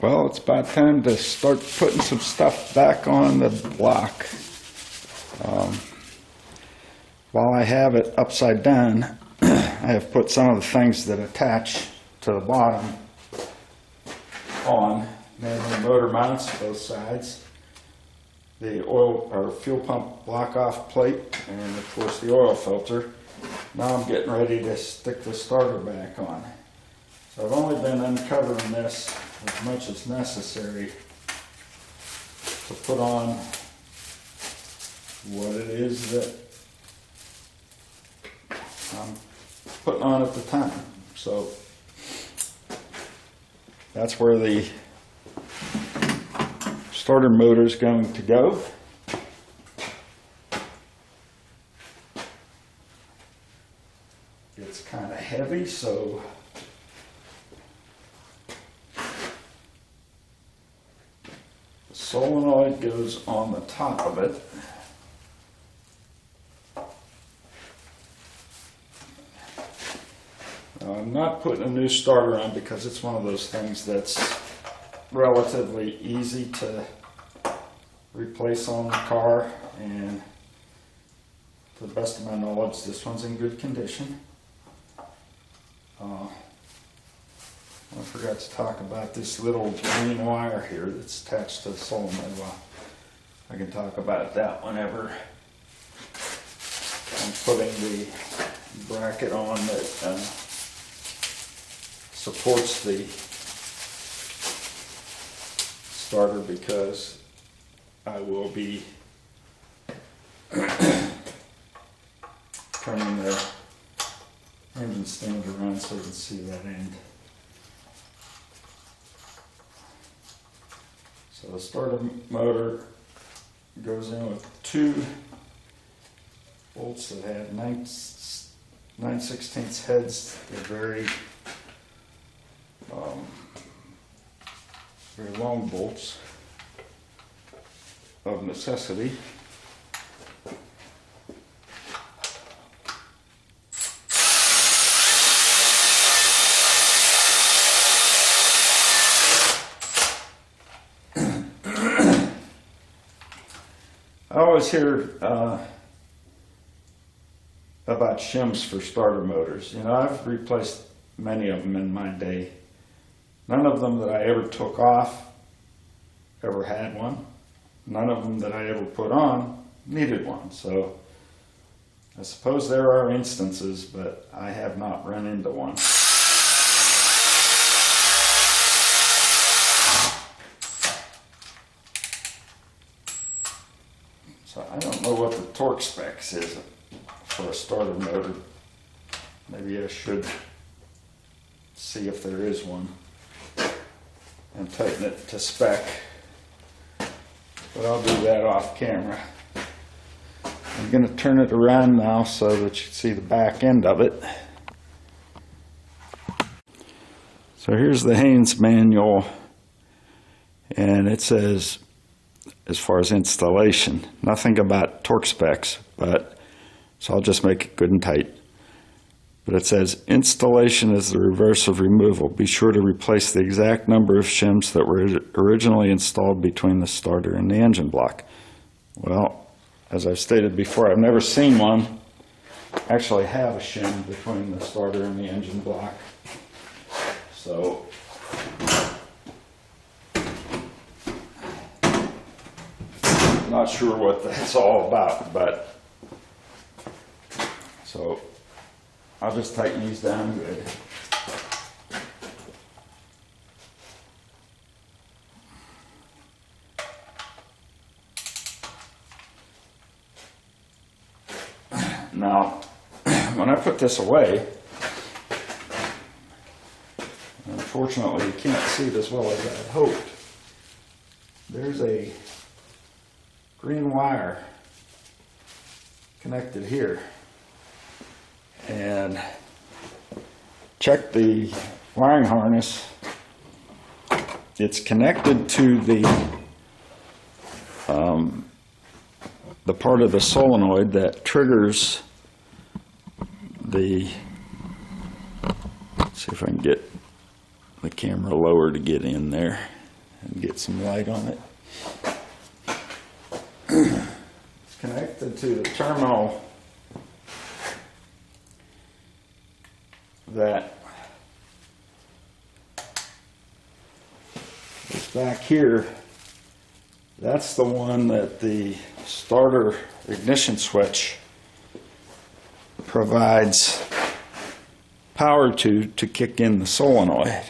Well, it's about time to start putting some stuff back on the block. While I have it upside down, I have put some of the things that attach to the bottom on, namely motor mounts, both sides, the oil or fuel pump block-off plate, and of course the oil filter. Now I'm getting ready to stick the starter back on. So I've only been uncovering this as much as necessary to put on what it is that I'm putting on at the time. So that's where the starter motor is going to go. It's kind of heavy, so the solenoid goes on the top of it. Now, I'm not putting a new starter on because it's one of those things that's relatively easy to replace on the car, and to the best of my knowledge this one's in good condition. I forgot to talk about this little green wire here that's attached to the solenoid. Well, I can talk about that whenever I'm putting the bracket on that supports the starter, because I will be turning the engine stand around so you can see that end. So the starter motor goes in with two bolts that have 9/16 heads. They're very long bolts of necessity. I always hear about shims for starter motors. You know, I've replaced many of them in my day. None of them that I ever took off ever had one. None of them that I ever put on needed one. So I suppose there are instances, but I have not run into one. So I don't know what the torque specs is for a starter motor. Maybe I should see if there is one and tighten it to spec. But I'll do that off camera. I'm going to turn it around now so that you can see the back end of it. So here's the Haynes manual, and it says, as far as installation, nothing about torque specs, but so I'll just make it good and tight. But it says, installation is the reverse of removal. Be sure to replace the exact number of shims that were originally installed between the starter and the engine block. Well, as I've stated before, I've never seen one actually have a shim between the starter and the engine block. So not sure what that's all about, but so I'll just tighten these down good. Now, when I put this away, unfortunately you can't see it as well as I had hoped. There's a green wire connected here, and check the wiring harness. It's connected to the part of the solenoid that triggers the, let's see if I can get the camera lower to get in there. and get some light on it. It's connected to the terminal that is back here. That's the one that the starter ignition switch provides power to kick in the solenoid.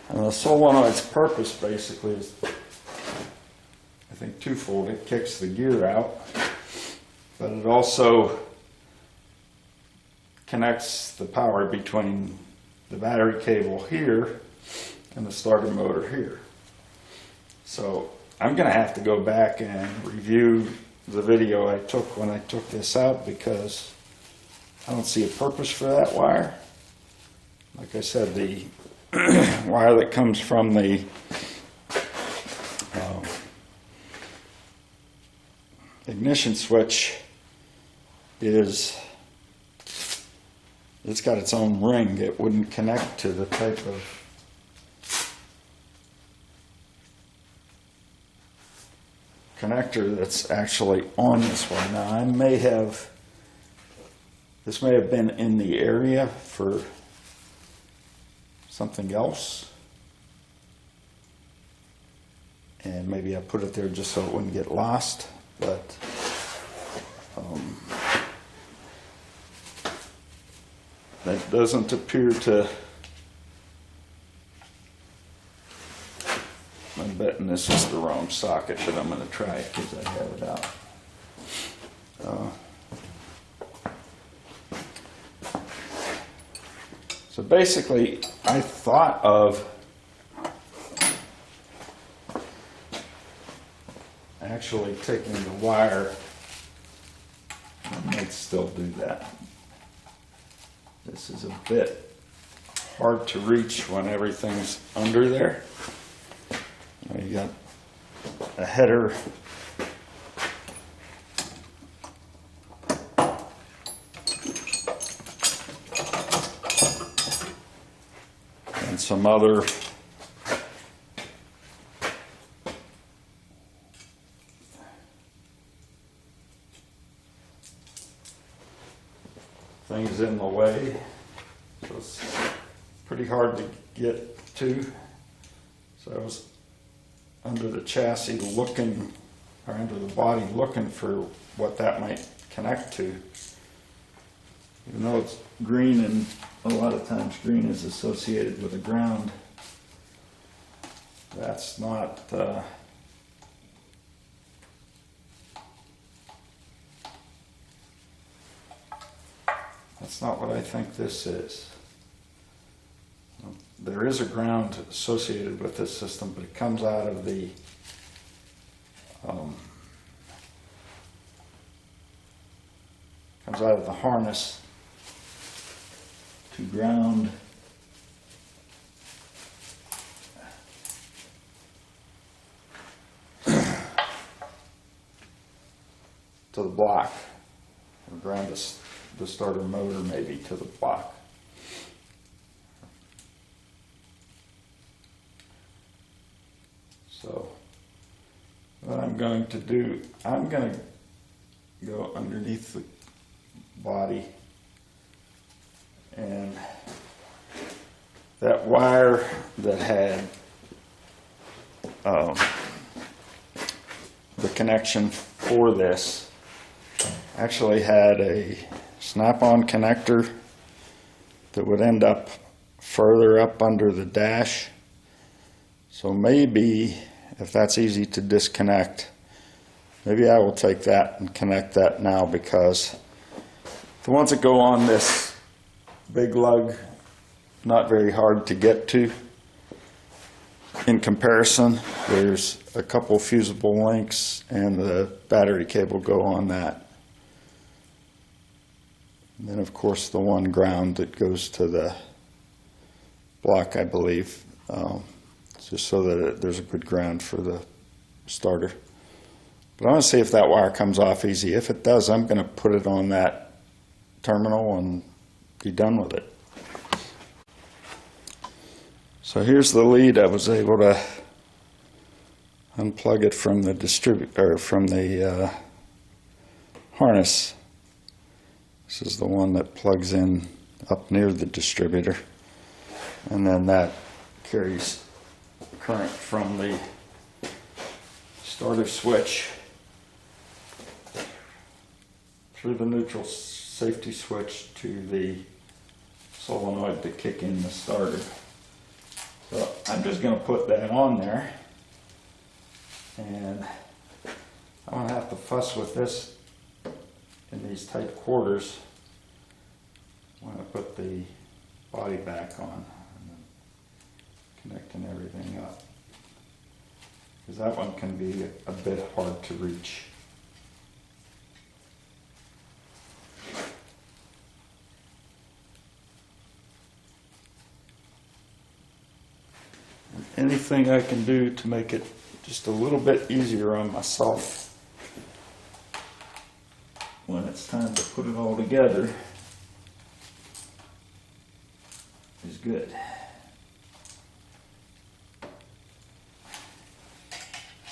And the solenoid's purpose basically is, I think, twofold. It kicks the gear out, but it also connects the power between the battery cable here and the starter motor here. So I'm going to have to go back and review the video I took when I took this out, because I don't see a purpose for that wire. Like I said, the wire that comes from the ignition switch it's got its own ring. It wouldn't connect to the type of connector that's actually on this one. Now, this may have been in the area for something else, and maybe I put it there just so it wouldn't get lost, but that doesn't appear to. I'm betting this is the wrong socket, but I'm going to try it because I have it out. So basically, I thought of actually taking the wire. I might still do that. This is a bit hard to reach when everything's under there. You got a header and some other things in the way, so it's pretty hard to get to. So I was under the chassis looking, or under the body looking for what that might connect to. Even though it's green, and a lot of times green is associated with the ground, that's not what I think this is. There is a ground associated with this system, but it comes out of the harness to ground to the block, or ground the starter motor maybe to the block. So what I'm going to do, I'm going to go underneath the body, and that wire that had the connection for this actually had a snap-on connector that would end up further up under the dash. So maybe, if that's easy to disconnect, maybe I will take that and connect that now, because the ones that go on this big lug, not very hard to get to. In comparison, there's a couple fusible links and the battery cable go on that. And then of course the one ground that goes to the block, I believe, just so that there's a good ground for the starter. But I want to see if that wire comes off easy. If it does, I'm going to put it on that terminal and be done with it. So here's the lead I was able to unplug it from the distributor, or from the harness. This is the one that plugs in up near the distributor, and then that carries current from the starter switch through the neutral safety switch to the solenoid to kick in the starter. So I'm just going to put that on there, and I'm going to have to fuss with this in these tight quarters when I put the body back on and connecting everything up, because that one can be a bit hard to reach. Anything I can do to make it just a little bit easier on myself when it's time to put it all together is good.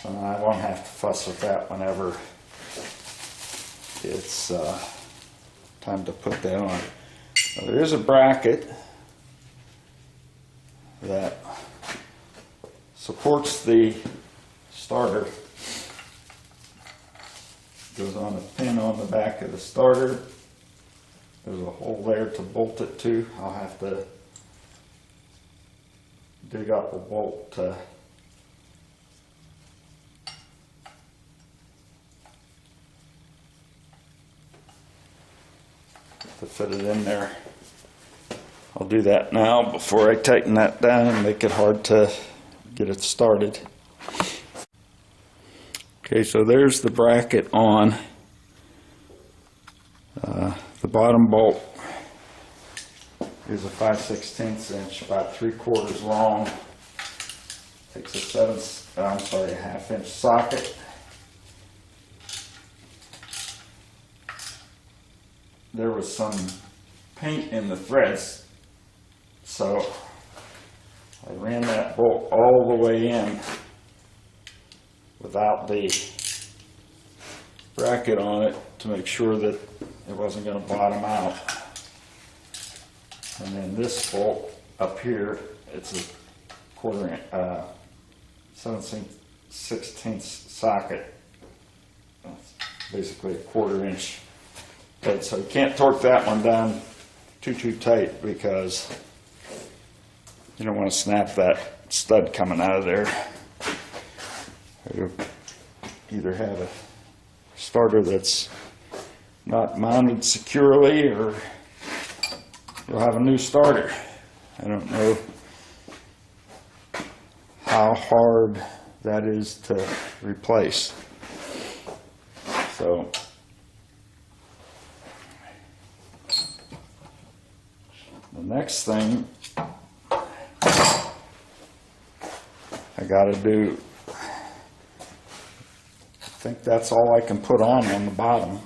So I won't have to fuss with that whenever it's time to put that on. Now, there is a bracket that supports the starter. Goes on a pin on the back of the starter. There's a hole there to bolt it to. I'll have to dig up a bolt to fit it in there. I'll do that now before I tighten that down and make it hard to get it started. Okay, so there's the bracket on. The bottom bolt is a 5/16 inch, about 3/4 long. Takes a a 1/2 inch socket. There was some paint in the threads, so I ran that bolt all the way in without the bracket on it to make sure that it wasn't going to bottom out. And then this bolt up here, it's a 7/16 socket. It's basically a 1/4 inch. So you can't torque that one down too tight, because you don't want to snap that stud coming out of there. You'll either have a starter that's not mounted securely, or you'll have a new starter. I don't know how hard that is to replace. So the next thing I got to do, I think that's all I can put on the bottom.